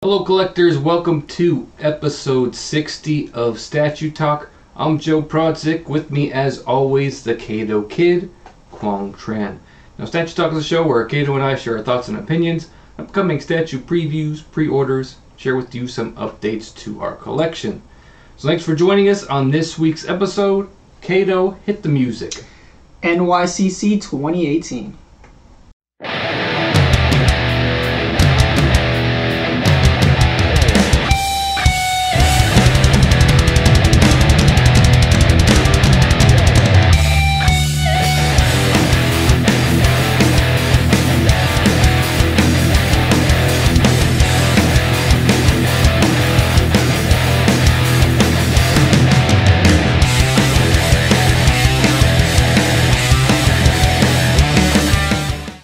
Hello collectors, welcome to episode 60 of Statue Talk. I'm Joe Prodzik, with me as always the Kato Kid, Quang Tran. Now Statue Talk is a show where Kato and I share our thoughts and opinions, upcoming statue previews, pre-orders, share with you some updates to our collection. So thanks for joining us on this week's episode. Kato, hit the music. NYCC 2018.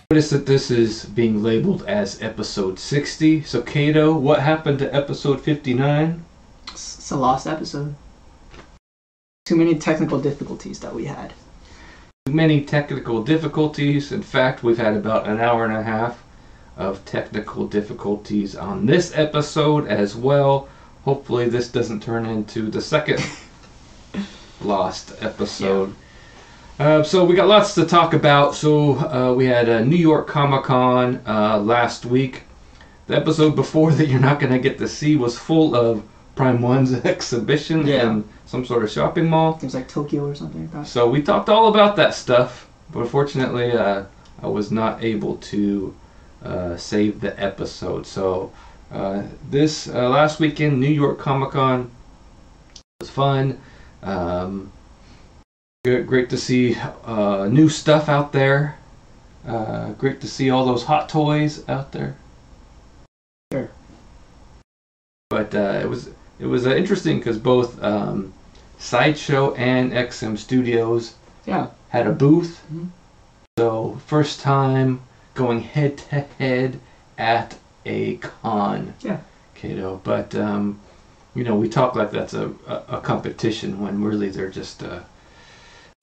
Notice that this is being labeled as episode 60. So Kato, what happened to episode 59? It's a lost episode. Too many technical difficulties that we had. Too many technical difficulties. In fact, we've had about an hour and a half of technical difficulties on this episode as well. Hopefully this doesn't turn into the second lost episode. Yeah. So we got lots to talk about. So we had a New York Comic-Con last week. The episode before that you're not going to get to see was full of Prime 1's exhibition in some sort of shopping mall. Things like Tokyo or something like that. So we talked all about that stuff, but unfortunately I was not able to save the episode. So this last weekend, New York Comic-Con was fun. Great to see new stuff out there. Great to see all those hot toys out there. Sure. But it was interesting because both Sideshow and XM Studios had a booth. Mm-hmm. So first time going head to head at a con. Yeah. Kato. But you know, we talk like that's a competition when really they're just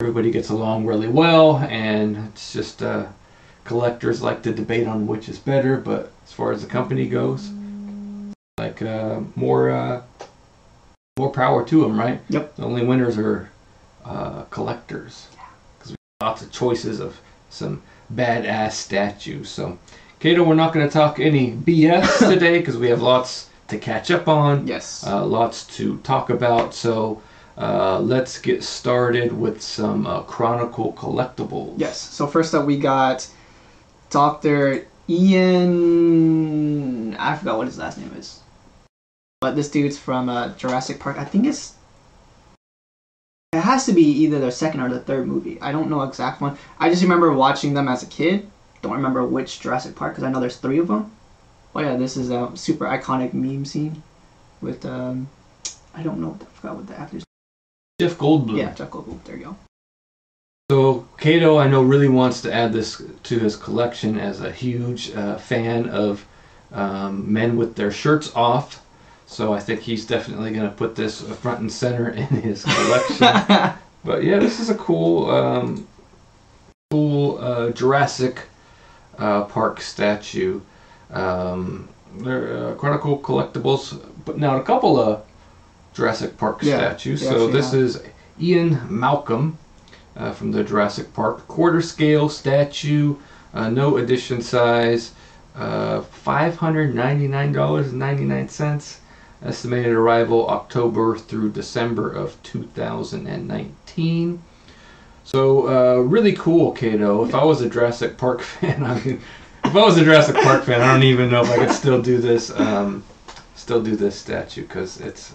everybody gets along really well, and it's just collectors like to debate on which is better. But as far as the company goes, like more power to them, right? Yep. The only winners are collectors, because we have lots of choices of some badass statues. So, Kato, we're not going to talk any BS today because we have lots to catch up on. Yes. Lots to talk about. So. Let's get started with some Chronicle Collectibles. Yes. So first up, we got Dr. Ian. I forgot what his last name is, but this dude's from Jurassic Park. I think it has to be either the second or the third movie. I don't know the exact one. I just remember watching them as a kid. Don't remember which Jurassic Park because I know there's 3 of them. Oh yeah, this is a super iconic meme scene with I don't know. I forgot what the actor's. Jeff Goldblum. Yeah, Jeff Goldblum. There you go. So Kato, I know, really wants to add this to his collection as a huge fan of men with their shirts off. So I think he's definitely going to put this front and center in his collection. But yeah, this is a cool Jurassic Park statue. They're Chronicle Collectibles putting out a couple of Jurassic Park statues. So this is Ian Malcolm from the Jurassic Park quarter scale statue, no edition size, $599.99. Estimated arrival October through December of 2019. So really cool, Kato. If I was a Jurassic Park fan, if I was a Jurassic Park fan, I don't even know if I could still do this. Still do this statue because it's.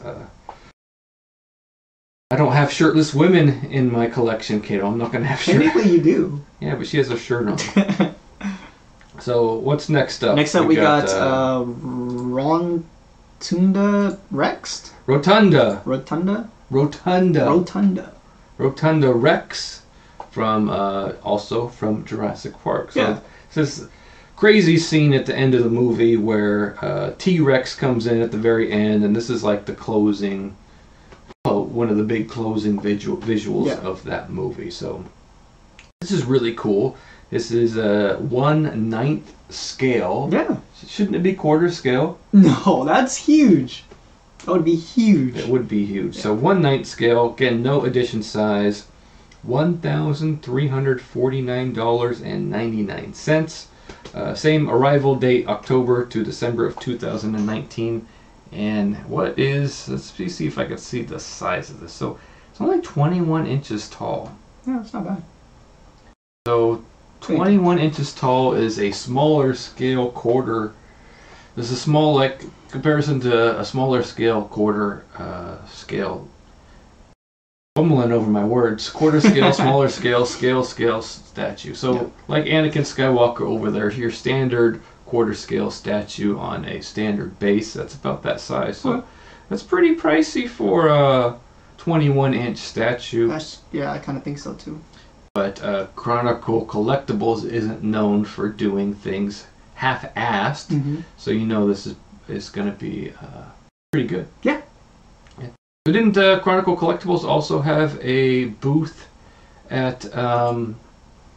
I don't have shirtless women in my collection, Kato. I'm not going to have shirtless. Technically, you do. Yeah, but she has a shirt on. So, what's next up? Next up, we got Rotunda Rex? Rotunda. Rotunda? Rotunda. Rotunda. Rotunda Rex, from also from Jurassic Park. So it's this crazy scene at the end of the movie where T-Rex comes in at the very end, and this is like the closing. One of the big closing visuals of that movie. So this is really cool. This is a 1/9 scale. Yeah. shouldn't it be quarter scale? No, that's huge. That would be huge. It would be huge. Yeah. So 1/9 scale, again, no edition size, $1,349.99. Same arrival date, October to December of 2019. And what is, let's see if I can see the size of this. So it's only 21 inches tall. Yeah, that's not bad. So 21 inches tall is a smaller scale quarter. This is a small, like, comparison to a smaller scale quarter scale. Fumbling over my words. Quarter scale, smaller scale statue. So, yeah. like Anakin Skywalker over there, your standard quarter scale statue on a standard base. That's about that size. So, that's pretty pricey for a 21-inch statue. Yeah, I kind of think so too. But Chronicle Collectibles isn't known for doing things half-assed, so you know this is going to be pretty good. Yeah. But didn't Chronicle Collectibles also have a booth at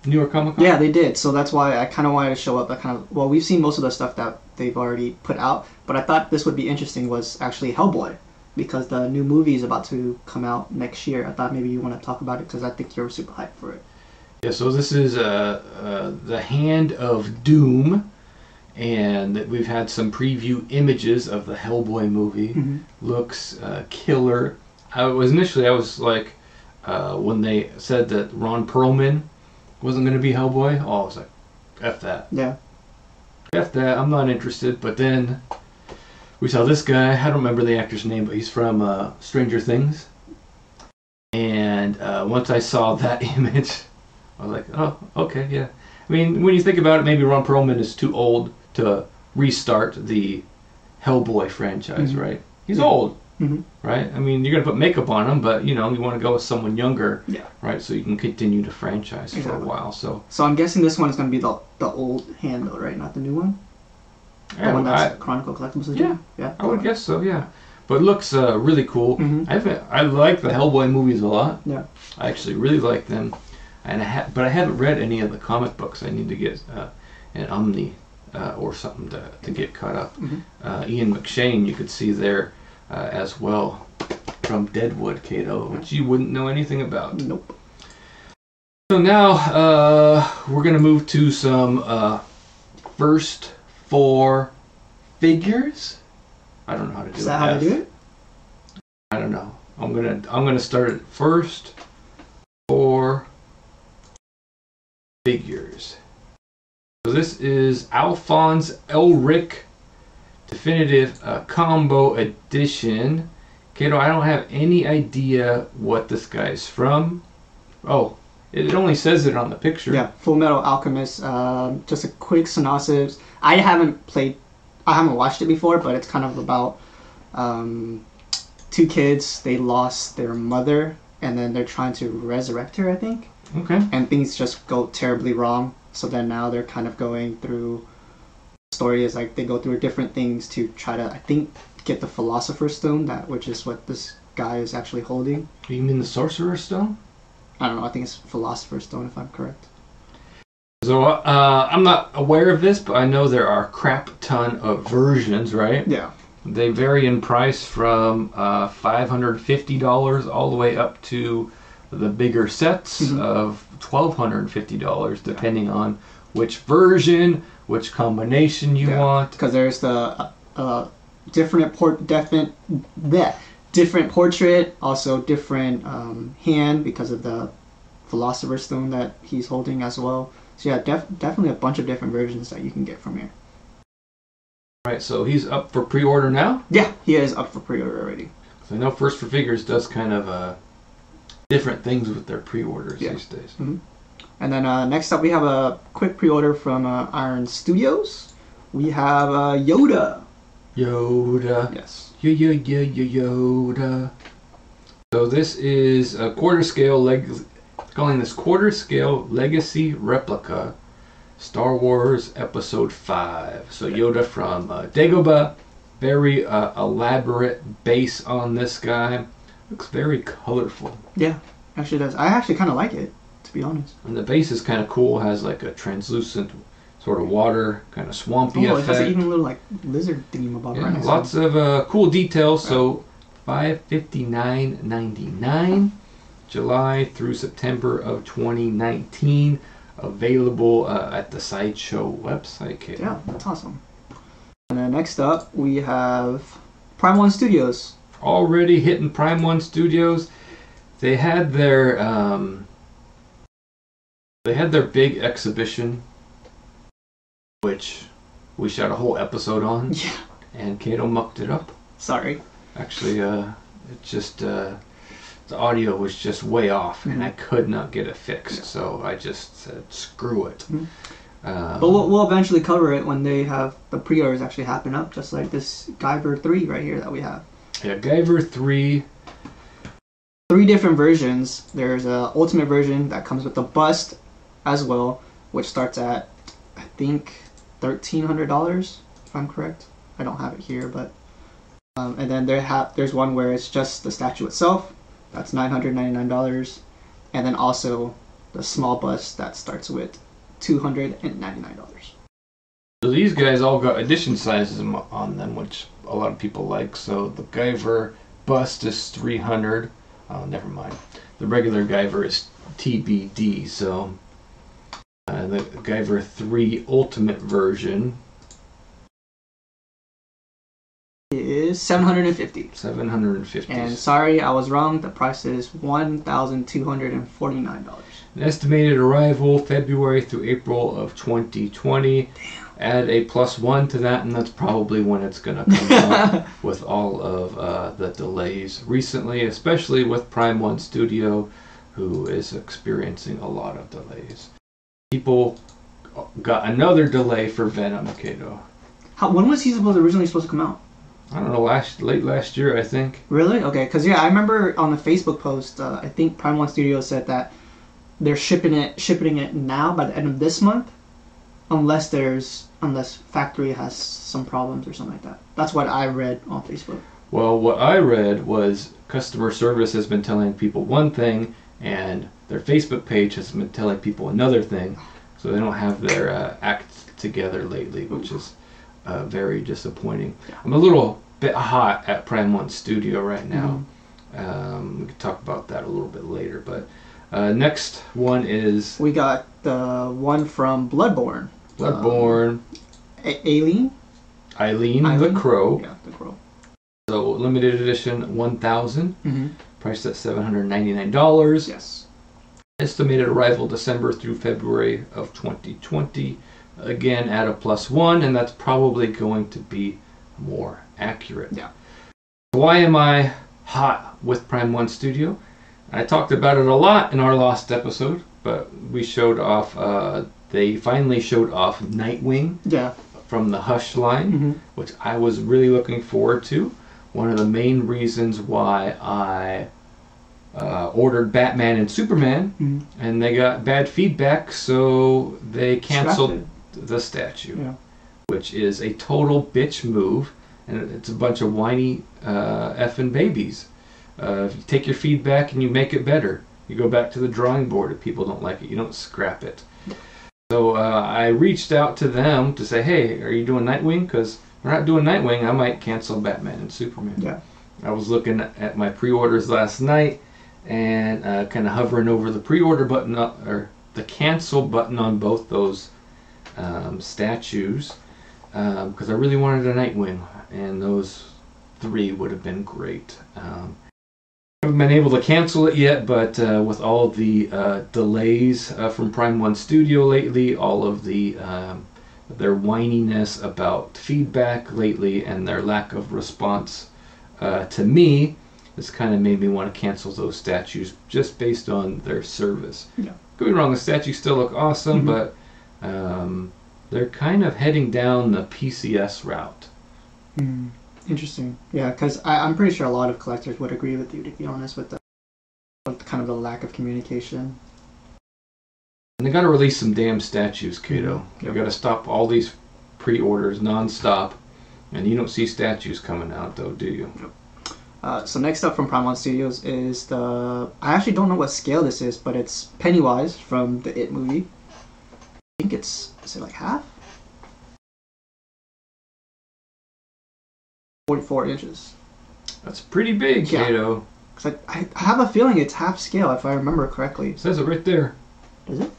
New York Comic Con? Yeah, they did. So that's why I kind of wanted to show up. Well, we've seen most of the stuff that they've already put out, but I thought this would be interesting was actually Hellboy, because the new movie is about to come out next year. I thought maybe you want to talk about it because I think you're super hyped for it. Yeah, so this is the Hand of Doom, and we've had some preview images of the Hellboy movie. Looks killer. I was like, when they said that Ron Perlman wasn't going to be Hellboy, I was like, F that. Yeah. F that, I'm not interested. But then we saw this guy, I don't remember the actor's name, but he's from Stranger Things. And once I saw that image, I was like, oh, okay, yeah. I mean, when you think about it, maybe Ron Perlman is too old to restart the Hellboy franchise, right? He's old, right? I mean, you're going to put makeup on him, but, you know, you want to go with someone younger, right? So you can continue the franchise for a while. So I'm guessing this one is going to be the old Hand, though, right? Not the new one? Yeah, the one that's Chronicle Collectibles is doing? Yeah, I would guess so, yeah. But it looks really cool. I like the Hellboy movies a lot. Yeah. I actually really like them. And but I haven't read any of the comic books. I need to get an Omni or something to get caught up. Ian McShane, you could see there as well from Deadwood, Cato, which you wouldn't know anything about. Nope. So now we're going to move to some first 4 figures. I don't know how to do it. Is that how to do it? I don't know. I'm gonna start at first 4 figures. So this is Alphonse Elric Definitive Combo Edition. Kato, I don't have any idea what this guy's from. Oh, it only says it on the picture. Yeah, Full Metal Alchemist. Just a quick synopsis. I haven't watched it before, but it's kind of about 2 kids. They lost their mother, and then they're trying to resurrect her, I think. Okay. And things just go terribly wrong. So then now they're kind of going through. The story is like they go through different things to try to, I think, get the Philosopher's Stone, which is what this guy is actually holding. You mean the Sorcerer's Stone? I don't know. I think it's Philosopher's Stone, if I'm correct. So I'm not aware of this, but I know there are a crap ton of versions, right? Yeah. They vary in price from $550 all the way up to the bigger sets of $1,250, depending on which version, which combination you want. Because there's the different portrait, also different hand because of the Philosopher's Stone that he's holding as well. So yeah, definitely a bunch of different versions that you can get from here. Right, so he's up for pre-order now? Yeah, he is up for pre-order already. So I know First for Figures does kind of different things with their pre-orders these days. And then next up we have a quick pre-order from Iron Studios. We have Yoda. Yoda. Yes. Yoda. So this is a quarter scale calling this quarter scale legacy replica Star Wars Episode 5. So Yoda from Dagobah. Very elaborate base on this guy. Looks very colorful. Yeah, actually does. I actually kind of like it, to be honest. And the base is kind of cool. Has like a translucent sort of water, kind of swampy Oh, it effect. has even a little like lizard theme above Yeah, right next lots to it. of cool details. So $559.99, July through September of 2019, available at the Sideshow website. Kate. Yeah, that's awesome. And then next up we have Prime One Studios. Already hitting Prime One Studios. They had their big exhibition, which we shot a whole episode on. Yeah. And Kato mucked it up. Sorry. Actually, it just the audio was just way off, and I could not get it fixed. So I just said, "Screw it." But we'll eventually cover it when they have the pre-orders actually happen up, just like this Guyver 3 right here that we have. Yeah, Guyver 3. 3 different versions. There's a ultimate version that comes with the bust as well, which starts at, I think, $1,300 if I'm correct. I don't have it here, but and then there's one where it's just the statue itself. That's $999, and then also the small bust that starts with $299. So these guys all got edition sizes on them, which a lot of people like. So the Guyver bust is $300. Oh, never mind. The regular Guyver is TBD. So the Guyver 3 Ultimate version is $750. $750. And sorry, I was wrong. The price is $1,249. An estimated arrival February through April of 2020. Damn. Add a +1 to that, and that's probably when it's going to come out with all of the delays recently, especially with Prime One Studio, who is experiencing a lot of delays. People got another delay for Venom, Kato. When was he originally supposed to come out? I don't know, late last year, I think. Really? Okay, because yeah, I remember on the Facebook post, I think Prime One Studio said that they're shipping it now by the end of this month, unless factory has some problems or something like that. That's what I read on Facebook. Well, what I read was customer service has been telling people one thing, and their Facebook page has been telling people another thing, so they don't have their act together lately, which is very disappointing. I'm a little bit hot at Prime One Studio right now. We can talk about that a little bit later, but next one is... We got the one from Bloodborne. Eileen the Crow. Yeah, the Crow. So limited edition 1,000, priced at $799. Yes. Estimated arrival December through February of 2020. Again, add a +1, and that's probably going to be more accurate. Yeah. Why am I hot with Prime One Studio? I talked about it a lot in our last episode, but we showed off, they finally showed off Nightwing from the Hush line, which I was really looking forward to. One of the main reasons why I ordered Batman and Superman, and they got bad feedback, so they canceled the statue, which is a total bitch move, and it's a bunch of whiny effing babies. If you take your feedback and you make it better, you go back to the drawing board. If people don't like it, you don't scrap it. So I reached out to them to say, hey, are you doing Nightwing? Because if we're not doing Nightwing, I might cancel Batman and Superman. Yeah. I was looking at my pre-orders last night and kind of hovering over the pre-order button or the cancel button on both those statues because I really wanted a Nightwing, and those 3 would have been great. I haven't been able to cancel it yet, but with all the delays from Prime One Studio lately, all of the their whininess about feedback lately, and their lack of response to me, this kind of made me want to cancel those statues just based on their service. Yeah. Don't be wrong, the statues still look awesome, but they're kind of heading down the PCS route. Interesting. Yeah, because I'm pretty sure a lot of collectors would agree with you, to be honest, with kind of the lack of communication. And they got to release some damn statues, Kato. They got to stop all these pre-orders non-stop, and you don't see statues coming out, though, do you? So next up from Prime One Studios is I actually don't know what scale this is, but it's Pennywise from the It movie. I think is it like half? 44 inches. That's pretty big, Yeah. Kato. Cause I have a feeling it's half scale if I remember correctly. It says it right there. Does it?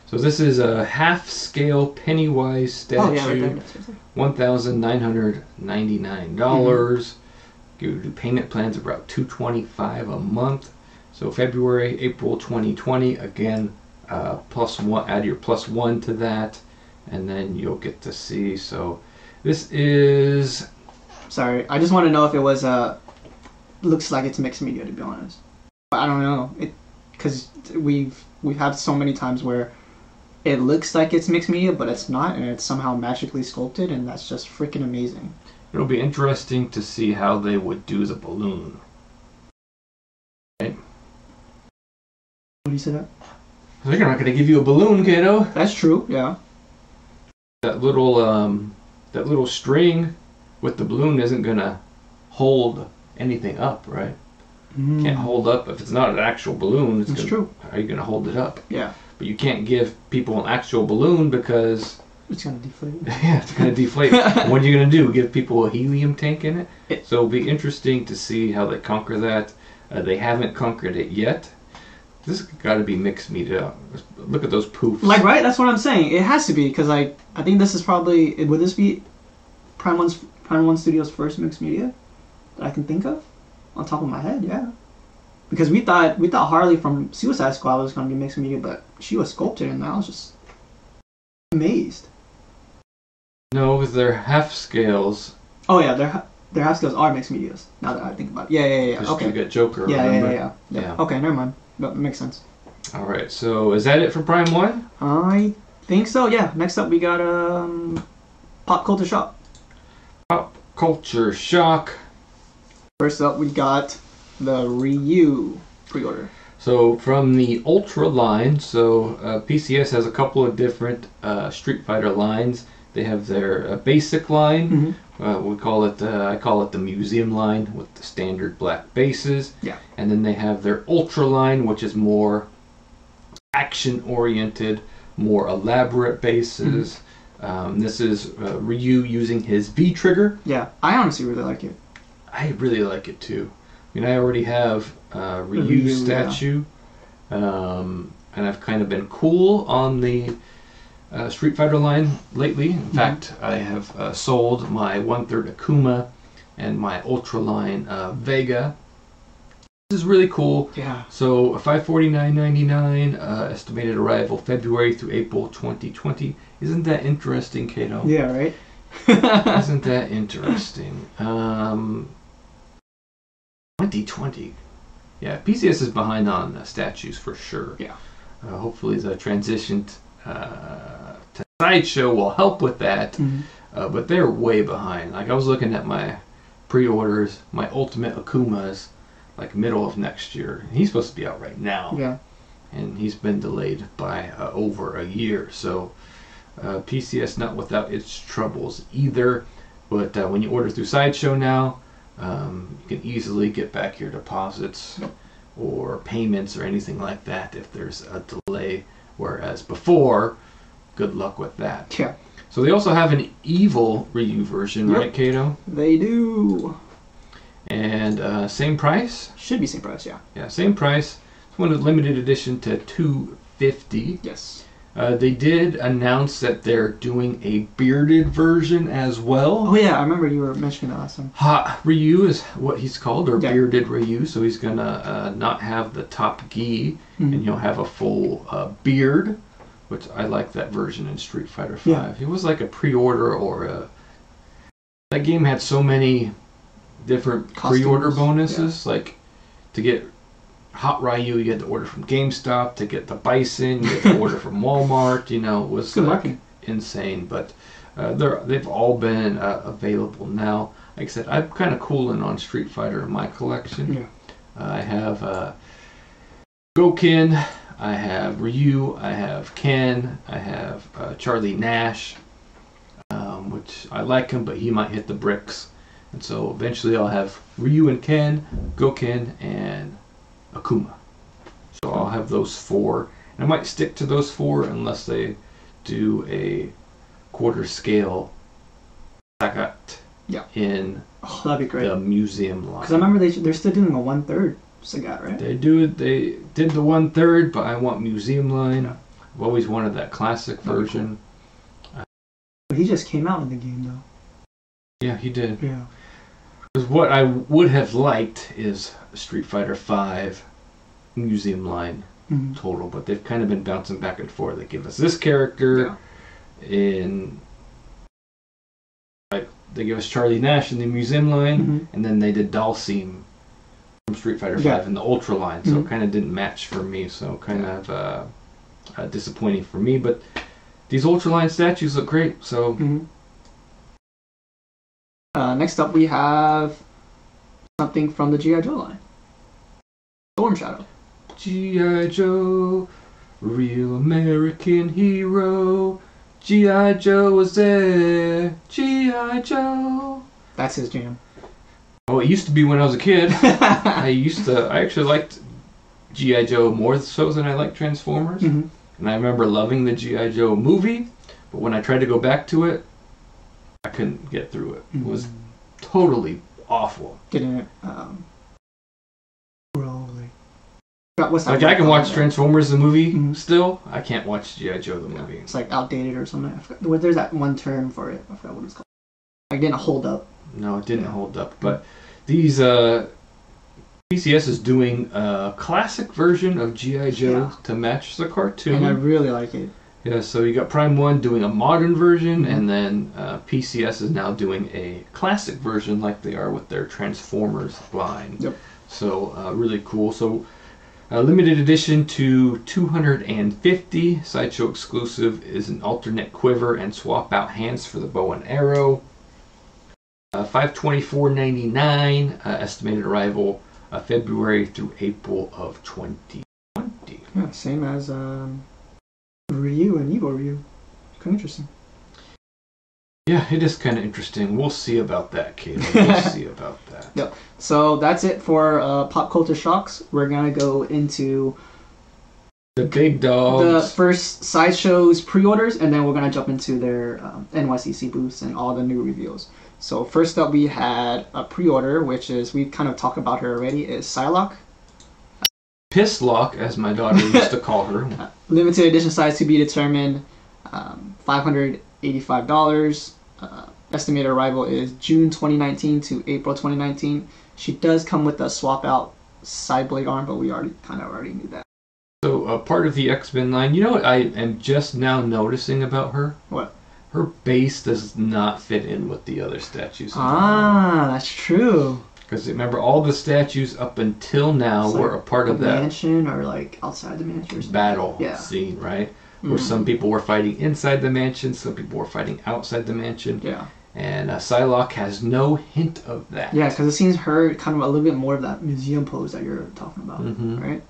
So this is a half-scale Pennywise statue. Oh yeah, right there. That's $1,999. You do payment plans of about $225 a month. So February, April 2020. Again, +1. Add your +1 to that, and then you'll get to see. So this is. Sorry, I just want to know if it was looks like it's mixed media, to be honest. But I don't know because we've had so many times where it looks like it's mixed media, but it's not, and it's somehow magically sculpted, and that's just freaking amazing. It'll be interesting to see how they would do the balloon. Right? What do you say that? They're not going to give you a balloon, kiddo. That's true. Yeah. That little string with the balloon isn't going to hold anything up, right? Can't hold up if it's not an actual balloon. It's true. How are you going to hold it up? Yeah. But you can't give people an actual balloon because it's gonna deflate. Yeah, it's gonna deflate. What are you gonna do? Give people a helium tank in it? So it'll be interesting to see how they conquer that. They haven't conquered it yet. This has got to be mixed media. Look at those poofs. Like, right? That's what I'm saying. It has to be because I think this is probably, would this be Prime One Studios' first mixed media that I can think of on top of my head? Yeah. Because we thought Harley from Suicide Squad was going to be mixed media, but she was sculpted, and I was just amazed. No, because they're half scales. Oh yeah, their half scales are mixed medias. Now that I think about it. Yeah. Okay. You got Joker. Yeah. Okay, never mind. That makes sense. All right. So is that it for Prime One? I think so. Yeah. Next up, we got Pop Culture Shock. Pop Culture Shock. First up, we got the Ryu pre-order. So from the Ultra line, so PCS has a couple of different Street Fighter lines. They have their basic line. We call it I call it the museum line with the standard black bases. Yeah. And then they have their Ultra line, which is more action-oriented, more elaborate bases. This is Ryu using his V trigger. Yeah, I honestly really like it. I really like it too. I mean, I already have Ryu statue, and I've kind of been cool on the Street Fighter line lately. In fact, I have sold my 1/3 Akuma and my Ultra line Vega. This is really cool. Yeah. So $549.99, estimated arrival February through April 2020. Isn't that interesting, Kato? Yeah, right? Isn't that interesting? 2020. Yeah, PCS is behind on statues for sure. Yeah. Hopefully the transition to Sideshow will help with that. But they're way behind. Like, I was looking at my pre-orders, my Ultimate Akuma's like middle of next year. He's supposed to be out right now. Yeah. And he's been delayed by over a year. So PCS not without its troubles either. But when you order through Sideshow now, you can easily get back your deposits or payments or anything like that if there's a delay. Whereas before, good luck with that. Yeah. So they also have an evil Ryu version, right, Kato? They do. And same price? Should be same price, yeah. Yeah, same price. This one is limited edition to $250. Yes. They did announce that they're doing a bearded version as well. Oh yeah, I remember you were mentioning that last time. Hot Ryu is what he's called, or bearded Ryu. So he's gonna not have the top gi, and you'll have a full beard, which I like that version in Street Fighter V. Yeah. It was like a pre-order or a. That game had so many different pre-order bonuses, like to get Hot Ryu, you had to order from GameStop. To get the Bison, you had to order from Walmart. You know, it was like insane. But they've all been available now. Like I said, I'm kind of cooling on Street Fighter in my collection. Yeah. I have Gokin, I have Ryu, I have Ken, I have Charlie Nash, which I like him, but he might hit the bricks. And so eventually I'll have Ryu and Ken, Gokin, and Akuma. So I'll have those four. And I might stick to those four unless they do a quarter scale Sagat in that'd be great. the museum line. Because I remember they're still doing a 1/3 Sagat, right? They did the 1/3, but I want museum line. Yeah. I've always wanted that classic version. Cool. But he just came out in the game though. Yeah, he did. Yeah. Because what I would have liked is Street Fighter V museum line total, but they've kind of been bouncing back and forth. They give us this character in, like, they give us Charlie Nash in the museum line, and then they did Dalsim from Street Fighter V in the Ultra line, so it kind of didn't match for me, so kind of disappointing for me, but these Ultra line statues look great, so... next up we have something from the G.I. Joe line. Storm Shadow. G.I. Joe, real American hero. G.I. Joe was there. G.I. Joe. That's his jam. Oh, it used to be when I was a kid. I actually liked G.I. Joe more so than I liked Transformers. And I remember loving the G.I. Joe movie, but when I tried to go back to it, I couldn't get through it. It was totally awful. Didn't it? What's that? Like, I can watch Transformers the movie still. I can't watch G.I. Joe the movie. It's like outdated or something. There's that one term for it. I forgot what it's called. Like, didn't hold up. No, it didn't hold up. But these PCS is doing a classic version of G.I. Joe to match the cartoon. And I really like it. Yeah, so you got Prime 1 doing a modern version, and then PCS is now doing a classic version like they are with their Transformers line. Yep. So really cool. So limited edition to 250. Sideshow exclusive is an alternate quiver and swap out hands for the bow and arrow. $524.99. Estimated arrival February through April of 2020. Yeah, same as Ryu and Evo Ryu. Kind of interesting. Yeah, it is kind of interesting. We'll see about that, Kate. We'll see about that. Yep. So that's it for Pop Culture Shocks. We're going to go into the big dogs. The first Sideshow's pre-orders, and then we're going to jump into their NYCC booths and all the new reveals. So first up we had a pre-order, which is, we kind of talked about her already, is Psylocke. Pisslock, as my daughter used to call her. Limited edition size to be determined. $585. Estimated arrival is June 2019 to April 2019. She does come with a swap out side blade arm, but we already knew that. So part of the X-Men line, you know what I am just now noticing about her? What? Her base does not fit in with the other statues. That's true. Because remember, all the statues up until now were a part of that mansion, or like outside the mansion or something. Battle scene, right? Where some people were fighting inside the mansion, some people were fighting outside the mansion. Yeah. And Psylocke has no hint of that. Yeah, because it seems her kind of a little bit more of that museum pose that you're talking about, right?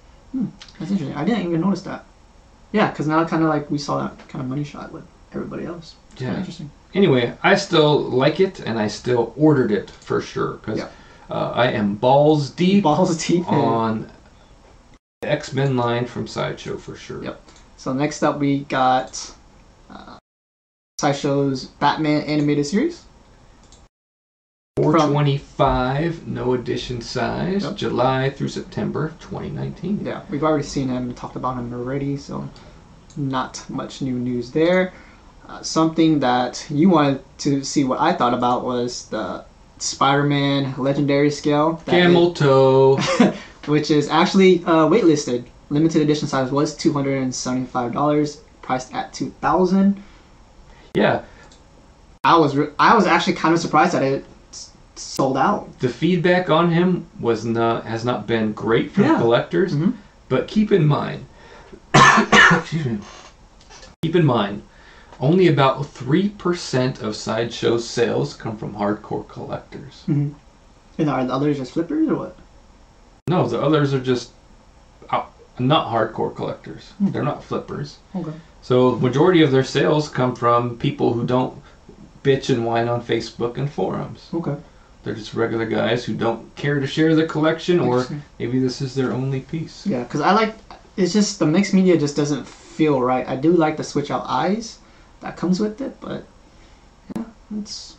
That's interesting. I didn't even notice that. Yeah, because now kind of like we saw that kind of money shot with everybody else. It's kind of interesting. Anyway, I still like it, and I still ordered it for sure, because I am balls deep on the X-Men line from Sideshow for sure. Yep. So next up we got Sideshow's Batman animated series. $425, no edition size, July through September 2019. Yeah, we've already seen him and talked about him already, so not much new news there. Something that you wanted to see what I thought about was the Spider-Man Legendary Scale. Camel toe. Which is actually waitlisted. Limited edition size was $275, priced at $2,000. Yeah. I was actually kind of surprised that it sold out. The feedback on him has not been great from collectors, but keep in mind, excuse me. Keep in mind, only about 3% of Sideshow's sales come from hardcore collectors. And are the others just flippers or what? No, the others are just not hardcore collectors. They're not flippers. Okay. So majority of their sales come from people who don't bitch and whine on Facebook and forums. Okay. They're just regular guys who don't care to share the collection, or maybe this is their only piece. Yeah, because it's just the mixed media just doesn't feel right. I do like the switch out eyes that comes with it, but yeah, it's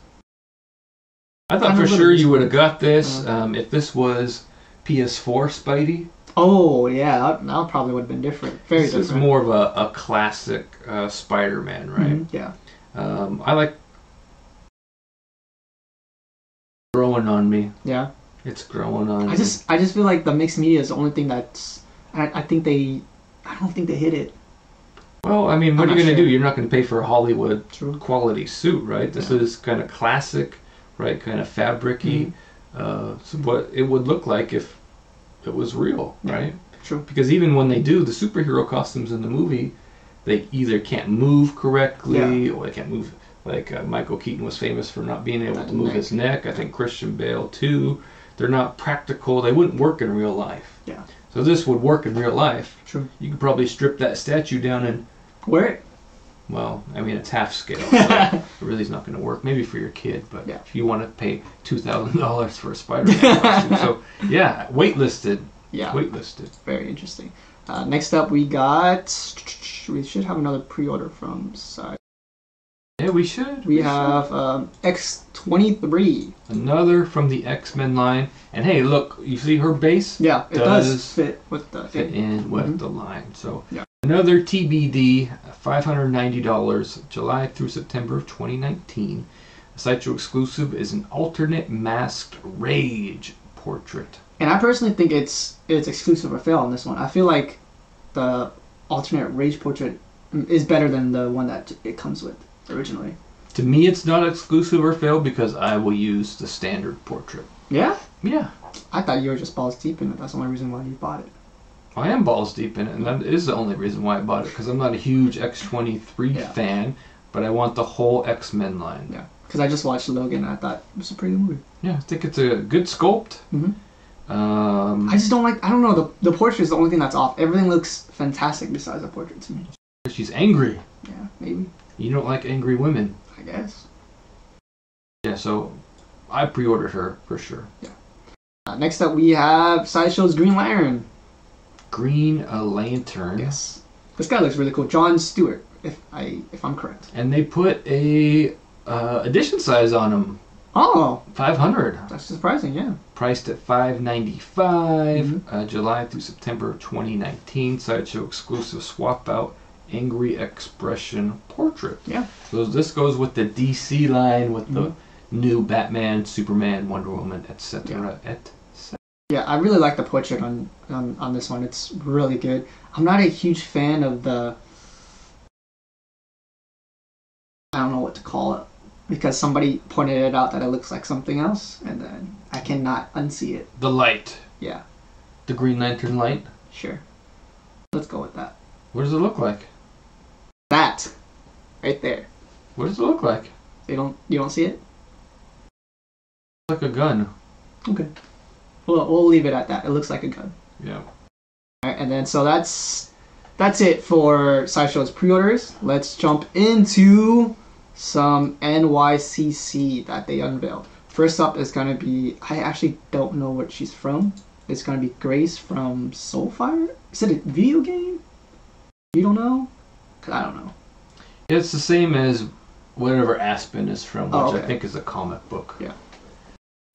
I thought for sure you would have got this if this was PS4 Spidey. Oh yeah, that probably would have been different. Very different. This is more of a classic Spider-Man, right? Yeah. I like growing on me. Yeah. It's growing on me. I just feel like the mixed media is the only thing that's I don't think they hit it. Well, I mean, what are you going to do? You're not going to pay for a Hollywood quality suit, right? This is kind of classic, right? Kind of fabric-y. So what it would look like if it was real, right? True. Because even when they do the superhero costumes in the movie, they either can't move correctly or they can't move. Like Michael Keaton was famous for not being able to move his neck. I think Christian Bale too. They're not practical. They wouldn't work in real life. Yeah. So this would work in real life. True. You could probably strip that statue down and wear it. Well, I mean it's half scale, so it really is not going to work. Maybe for your kid, but if you want to pay $2,000 for a Spider-Man costume, so yeah, waitlisted. Yeah. Waitlisted. Very interesting. Next up, we should have another pre-order from Side. Yeah, we should. We have X-23. Another from the X-Men line. And hey, look, you see her base? Yeah, it does fit with the the line. So another TBD, $590, July through September of 2019. A Sideshow exclusive is an alternate masked Rage portrait. And I personally think it's exclusive or fail on this one. I feel like the alternate Rage portrait is better than the one that it comes with originally. To me, it's not exclusive or fail because I will use the standard portrait. Yeah? Yeah. I thought you were just balls deep in it. That's the only reason why you bought it. I am balls deep in it, and that is the only reason why I bought it, because I'm not a huge X-23 fan, but I want the whole X-Men line. Yeah, because I just watched Logan, and I thought it was a pretty good movie. Yeah, I think it's a good sculpt. I just don't like, I don't know, the portrait is the only thing that's off. Everything looks fantastic besides the portrait to me. She's angry. Yeah, maybe. You don't like angry women. I guess. Yeah, so I pre-ordered her for sure. Yeah. Next up, we have Sideshow's Green Lantern. Green Lantern. Yes. This guy looks really cool. John Stewart, if I'm correct. And they put a edition size on him. Oh. 500. That's surprising, yeah. Priced at $595. July through September 2019. Sideshow exclusive swap out Angry Expression portrait. Yeah. So this goes with the DC line with the new Batman, Superman, Wonder Woman, etc. Yeah, I really like the portrait on this one. It's really good. I'm not a huge fan of the, I don't know what to call it, because somebody pointed it out that it looks like something else, and then I cannot unsee it. The light. Yeah. The Green Lantern light? Sure. Let's go with that. What does it look like? That. Right there. What does it look like? You don't see it? Like a gun. Okay. Well, we'll leave it at that. It looks like a gun. Yeah. Alright, and then so that's it for Sideshow's pre-orders. Let's jump into some NYCC that they unveiled. First up is going to be, I actually don't know what she's from. It's going to be Grace from Soulfire? Is it a video game? You don't know? Because I don't know. It's the same as whatever Aspen is from, which okay. I think is a comic book. Yeah.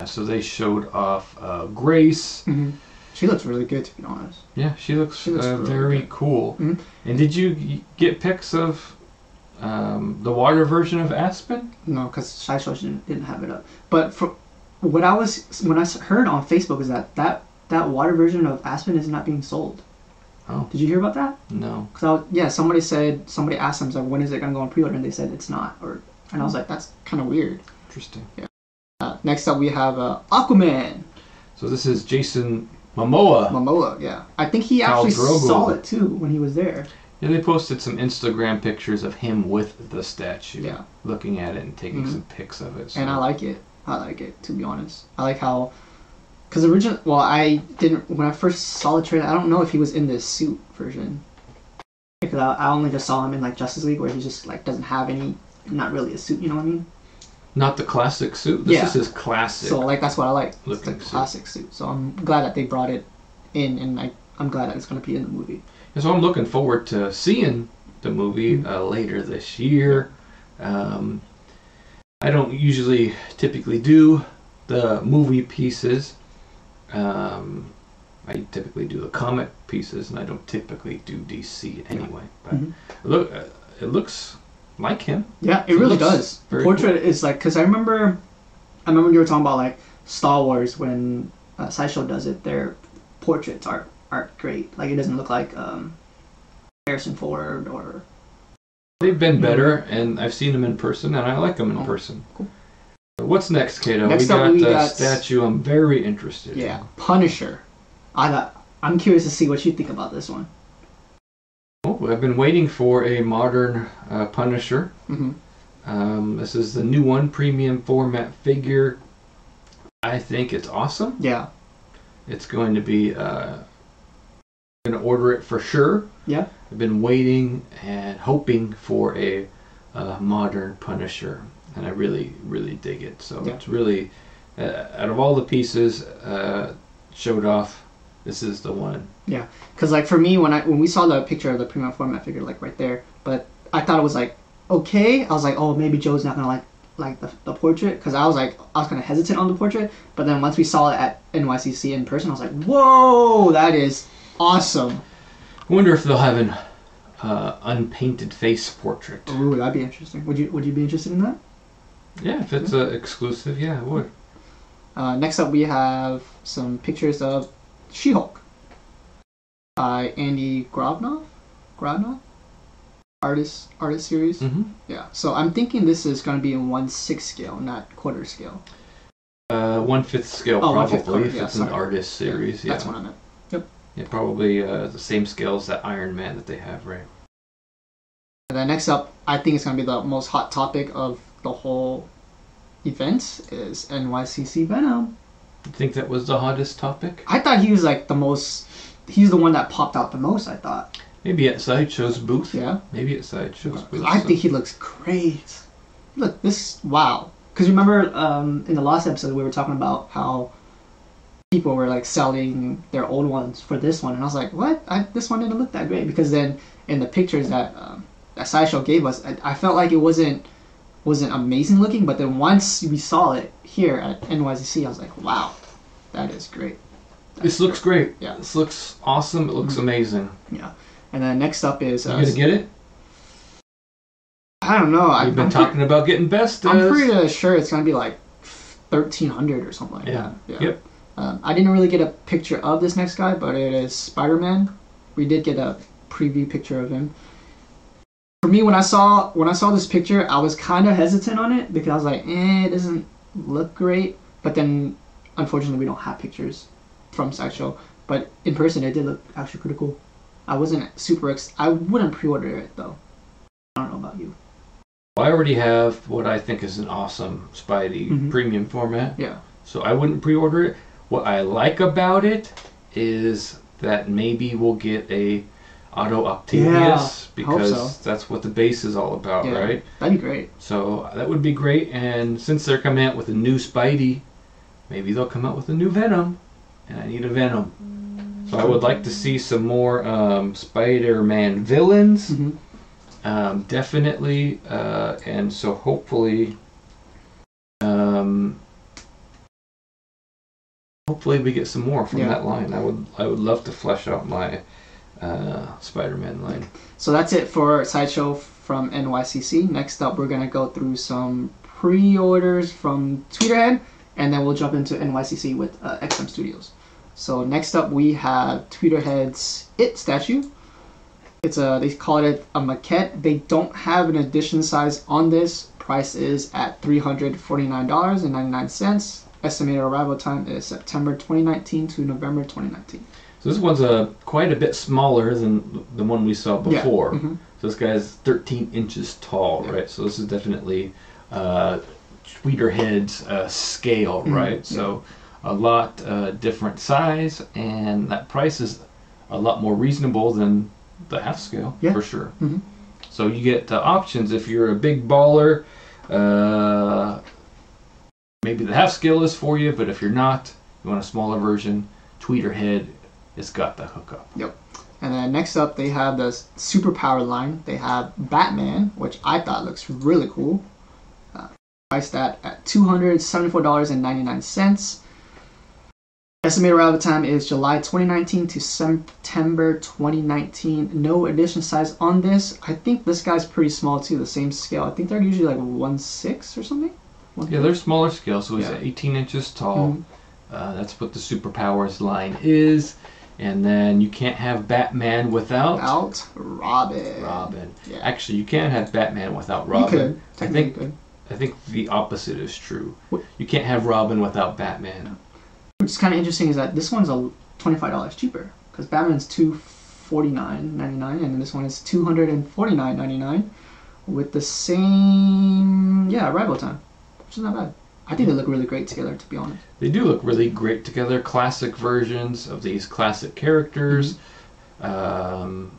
So they showed off Grace. She looks really good, to be honest. Yeah, she looks really very cool. And did you get pics of the water version of Aspen? No, because Sideshow didn't have it up. But for when I heard on Facebook is that water version of Aspen is not being sold. Oh. Did you hear about that? No. Because somebody asked them, like, when is it going to go on pre-order? And they said it's not. And I was like, that's kind of weird. Interesting. Yeah. Next up, we have Aquaman. So this is Jason Momoa. Momoa, yeah. I think he actually saw it too when he was there. Yeah, they posted some Instagram pictures of him with the statue. Yeah. Looking at it and taking some pics of it. So. And I like it. To be honest. I like how... Because when I first saw the trailer, I don't know if he was in this suit version. Because I only just saw him in, like, Justice League, where he just, like, doesn't have any... Not really a suit, you know what I mean? Not the classic suit? This is his classic. So, like, that's what I like. It's the classic suit. So I'm glad that they brought it in, and I'm glad that it's going to be in the movie. And so I'm looking forward to seeing the movie later this year. I don't typically do the movie pieces. I typically do the comic pieces, and I don't typically do DC anyway. But look, it looks like him. Yeah, it really does. The portrait is like, because I remember when you were talking about like Star Wars when Sideshow does it. Their portraits aren't great. Like it doesn't look like Harrison Ford or. They've been better, and I've seen them in person, and I like them in person. Cool. What's next, Kato? We got a statue I'm very interested in. Yeah, Punisher. I'm curious to see what you think about this one. Oh, I've been waiting for a modern Punisher. This is the new one, premium format figure. I think it's awesome. Yeah. It's going to be. I'm going to order it for sure. Yeah. I've been waiting and hoping for a modern Punisher, and I really, really dig it. So it's really, out of all the pieces showed off, this is the one. Yeah, because like for me, when we saw the picture of the premium format figure, like right there, but I thought it was like okay. I was like, oh, maybe Joe's not gonna like the portrait, because I was kind of hesitant on the portrait. But then once we saw it at NYCC in person, I was like, whoa, that is awesome. I wonder if they'll have an unpainted face portrait. Ooh, that'd be interesting. Would you be interested in that? Yeah, if it's exclusive, yeah, I would. Next up, we have some pictures of She-Hulk by Andy Grodnoff, artist series. Yeah, so I'm thinking this is going to be in 1/6 scale, not quarter scale. 1/5 scale, probably, if it's an artist series. Yeah, that's what I meant. Yep. Yeah, probably the same scale as that Iron Man that they have, right? And then next up, I think it's going to be the most hot topic of the whole event is NYCC Venom. You think that was the hottest topic? I thought he was like the most. He's the one that popped out the most, I thought. Maybe at Sideshow's booth. Yeah. Maybe at Sideshow's booth. I think he looks great. Look, wow. Because remember in the last episode we were talking about how people were like selling their old ones for this one, and I was like, what? This one didn't look that great, because then in the pictures that Sideshow gave us, I felt like it wasn't amazing looking, but then once we saw it here at NYCC, I was like, wow, that is great. This looks great. Yeah. This looks awesome. It looks amazing. Yeah. And then next up is... you gonna get it? I don't know. You've been talking about getting best. I'm pretty sure it's gonna be like 1,300 or something like that. Yeah. Yep. I didn't really get a picture of this next guy, but it is Spider-Man. We did get a preview picture of him. For me, when I saw this picture, I was kind of hesitant on it, because I was like, it doesn't look great. But then, unfortunately, we don't have pictures from Sideshow. But in person, it did look actually pretty cool. I wasn't super I wouldn't pre-order it though. I don't know about you. I already have what I think is an awesome Spidey premium format. Yeah. So I wouldn't pre-order it. What I like about it is that maybe we'll get a Otto Octavius, because that's what the base is all about, right? That'd be great. So that would be great, and since they're coming out with a new Spidey, maybe they'll come out with a new Venom, and I need a Venom. So I would like to see some more Spider-Man villains, definitely, and so hopefully we get some more from that line. I would love to flesh out my Spider-Man line. So that's it for Sideshow from NYCC. Next up, we're gonna go through some pre-orders from Tweeterhead, and then we'll jump into NYCC with XM Studios. So next up, we have Tweeterhead's It statue. It's they call it a maquette. They don't have an edition size on this. Price is at $349.99. Estimated arrival time is September 2019 to November 2019. So this one's quite a bit smaller than the one we saw before. Yeah. So this guy's 13 inches tall, right? So this is definitely Tweeterhead's scale, right? So a lot different size, and that price is a lot more reasonable than the half scale, for sure. So you get options if you're a big baller. Maybe the half scale is for you, but if you're not, you want a smaller version, Tweeterhead has got the hookup. Yep. And then next up, they have the Superpower line. They have Batman, which I thought looks really cool. Priced at $274.99. Estimated arrival time is July 2019 to September 2019. No edition size on this. I think this guy's pretty small too, the same scale. I think they're usually like 1/6 or something. Yeah, they're smaller scale, so he's Yeah. 18 inches tall. Mhm. That's what the Superpowers line is. And then you can't have Batman without Robin. Robin. Yeah. Actually, you can't have Batman without You Robin. could. I think the opposite is true. What? You can't have Robin without Batman. What's kind of interesting is that this one's a $25 cheaper because Batman's $249.99 and this one is $249.99 with the same arrival time, which is not bad. I think they look really great together, to be honest. They do look really great together. Classic versions of these classic characters. Robin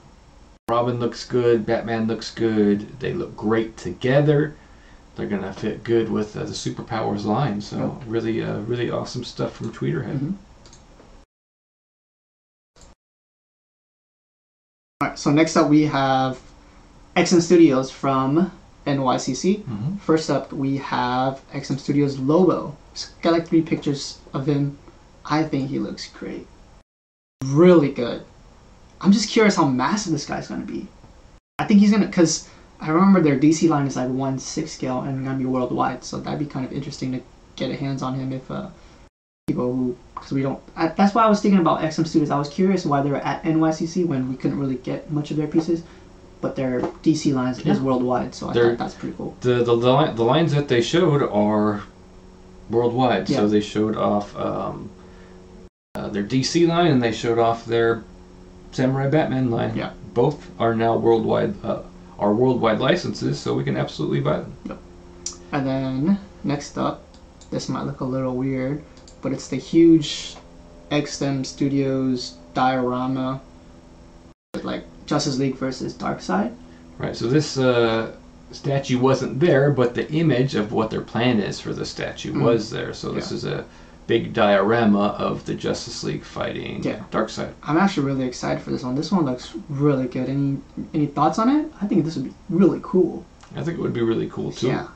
looks good. Batman looks good. They look great together. They're gonna fit good with the Superpowers line. So really, really awesome stuff from Tweeterhead. All right. So next up we have XM Studios from NYCC. First up we have XM Studios Lobo. Just got like 3 pictures of him. I think he looks great. Really good. I'm just curious how massive this guy's gonna be. I think he's gonna, because I remember their DC line is like 1/6 scale and gonna be worldwide, so that'd be kind of interesting to get a hands on him if people who, because we don't. That's why I was thinking about XM Studios. I was curious why they were at NYCC when we couldn't really get much of their pieces, but their DC lines is worldwide, so I thought that's pretty cool. The lines that they showed are worldwide, so they showed off their DC line and they showed off their Samurai Batman line. Yeah, both are now worldwide. Are worldwide licenses, so we can absolutely buy them. Yep. And then next up, this might look a little weird, but it's the huge XM Studios diorama, like Justice League versus Darkseid. Right. So this statue wasn't there, but the image of what their plan is for the statue was there. So this is a big diorama of the Justice League fighting Darkseid. I'm actually really excited for this one. This one looks really good. Any thoughts on it? I think this would be really cool. I think it would be really cool too. Yeah.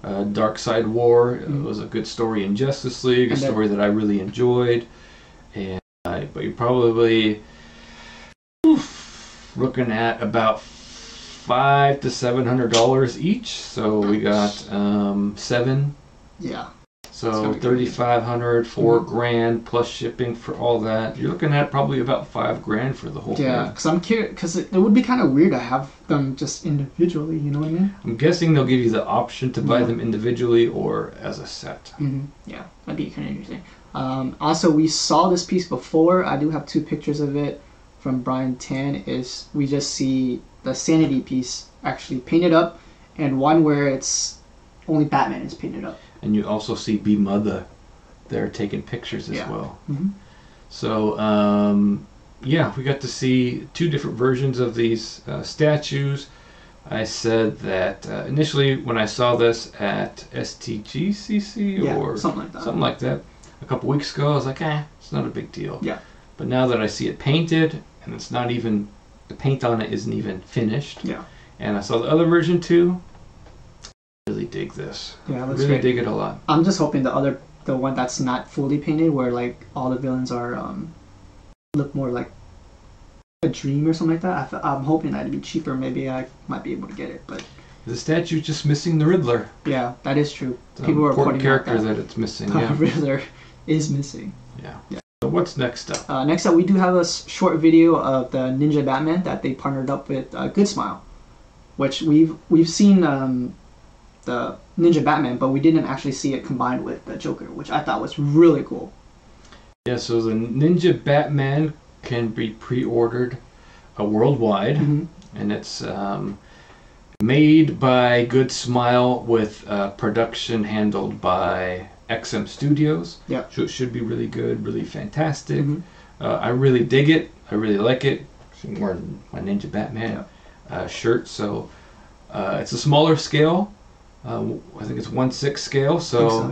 Darkseid War was a good story in Justice League, a story that I really enjoyed. And but you're probably looking at about $500 to $700 each. So we got 7. Yeah. So $3,500, $4,000 plus shipping for all that. You're looking at probably about $5,000 for the whole thing. Yeah, because I'm curious, because it would be kind of weird to have them just individually. You know what I mean? I'm guessing they'll give you the option to buy them individually or as a set. Yeah, that'd be kind of interesting. Also, we saw this piece before. I do have 2 pictures of it from Brian Tan. We just see the Sanity piece actually painted up, and one where it's only Batman is painted up. And you also see B Mother there taking pictures as well. So, yeah, we got to see 2 different versions of these statues. I said that initially when I saw this at STGCC or something like that a couple weeks ago, I was like, it's not a big deal. Yeah. But now that I see it painted and it's not even, the paint on it isn't even finished. Yeah. And I saw the other version too. Really dig this. Yeah, that's really great. dig it a lot. I'm just hoping the one that's not fully painted, where like all the villains are look more like a dream or something like that. I'm hoping that'd be cheaper. Maybe I might be able to get it, but the statue's just missing the Riddler. Yeah, that is true. It's People are important pointing out character that it's missing. The Riddler is missing. Yeah. So what's next up? Next up, we do have a short video of the Ninja Batman that they partnered up with Good Smile, which we've seen the Ninja Batman, but we didn't actually see it combined with the Joker, which I thought was really cool. Yeah, so the Ninja Batman can be pre-ordered worldwide, and it's made by Good Smile with production handled by XM Studios. Yeah. So it should be really good, really fantastic. I really dig it. I really like it. I'm wearing my Ninja Batman shirt, so it's a smaller scale. I think it's 1/6 scale, so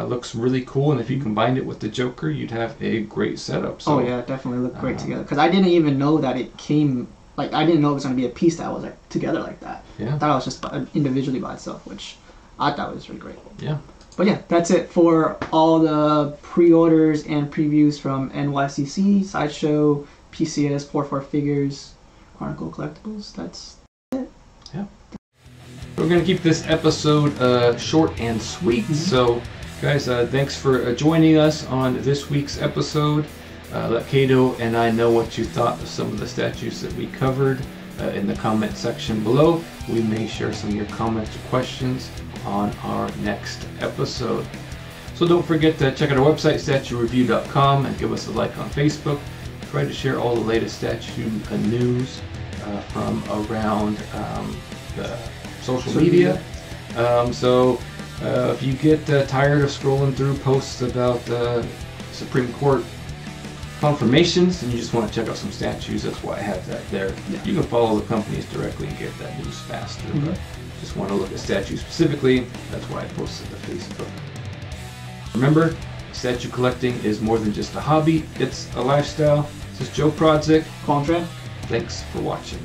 looks really cool. And if you combined it with the Joker, you'd have a great setup. So, oh yeah, definitely look great together. Because I didn't even know that it came. Like I didn't know it was going to be a piece that was like together like that. Yeah. I thought it was just individually by itself, which I thought it was really great. Yeah. But yeah, that's it for all the pre-orders and previews from NYCC, Sideshow, PCS, 4-4 Figures, Chronicle Collectibles. That's it. Yeah. We're going to keep this episode short and sweet. So, guys, thanks for joining us on this week's episode. Let Kato and I know what you thought of some of the statues that we covered in the comment section below. We may share some of your comments or questions on our next episode. So don't forget to check out our website, statuereview.com, and give us a like on Facebook. Try to share all the latest statue news from around the social media. If you get tired of scrolling through posts about Supreme Court confirmations and you just want to check out some statues, that's why I have that there. Yeah. You can follow the companies directly and get that news faster. But just want to look at statues specifically, that's why I posted to Facebook. Remember, statue collecting is more than just a hobby, it's a lifestyle. This is Joe Prodzik. Quang Tran. Thanks for watching.